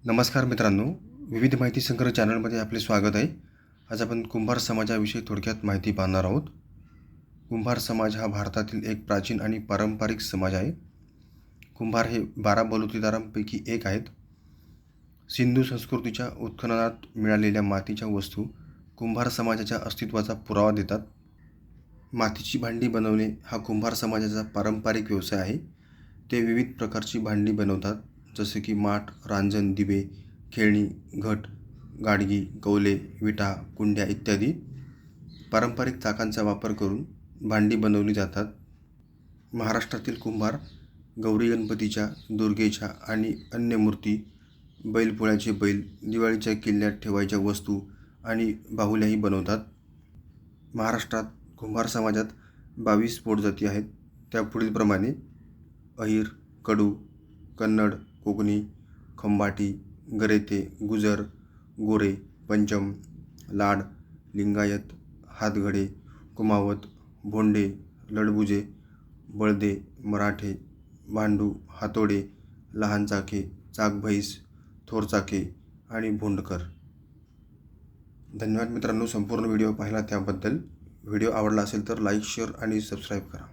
नमस्कार मित्रांनो, विविध माहिती संग्रह चॅनलमध्ये आपले स्वागत आहे. आज आपण कुंभार समाजाविषयी थोडक्यात माहिती पाहणार आहोत. कुंभार समाज हा भारतातील एक प्राचीन आणि पारंपरिक समाज आहे. कुंभार हे 12 बलुतेदारांपैकी एक आहेत. सिंधू संस्कृतीच्या उत्खननात मिळालेल्या मातीच्या वस्तू कुंभार समाजाच्या अस्तित्वाचा पुरावा देतात. मातीची भांडी बनवणे हा कुंभार समाजाचा पारंपरिक व्यवसाय आहे. ते विविध प्रकारची भांडी बनवतात, जसे की माठ, रांजण, दिवे, खेळणी, घट, गाडगी, कौले, विटा, कुंड्या इत्यादी. पारंपरिक चाकांचा वापर करून भांडी बनवली जातात. महाराष्ट्रातील कुंभार गौरी गणपतीच्या, दुर्गेच्या आणि अन्य मूर्ती, बैलपोळ्याचे बैल, दिवाळीच्या किल्ल्यात ठेवायच्या वस्तू आणि बाहुल्याही बनवतात. महाराष्ट्रात कुंभार समाजात 22 पोटजाती आहेत. त्या पुढीलप्रमाणे: अहिर, कडू, कन्नड, कोकणी, खंबाटी, गरेते, गुजर, गोरे, पंचम, लाड, लिंगायत, हातगडे, कुमावत, भोंडे, लडबुजे, बळदे, मराठे, भांडू, हातोडे, लहान चाके, चाकभैस, थोर चाके आणि भोंडकर. धन्यवाद मित्रांनो, संपूर्ण व्हिडिओ पाहिला त्याबद्दल. व्हिडिओ आवडला असेल तर लाईक, शेअर आणि सबस्क्राईब करा.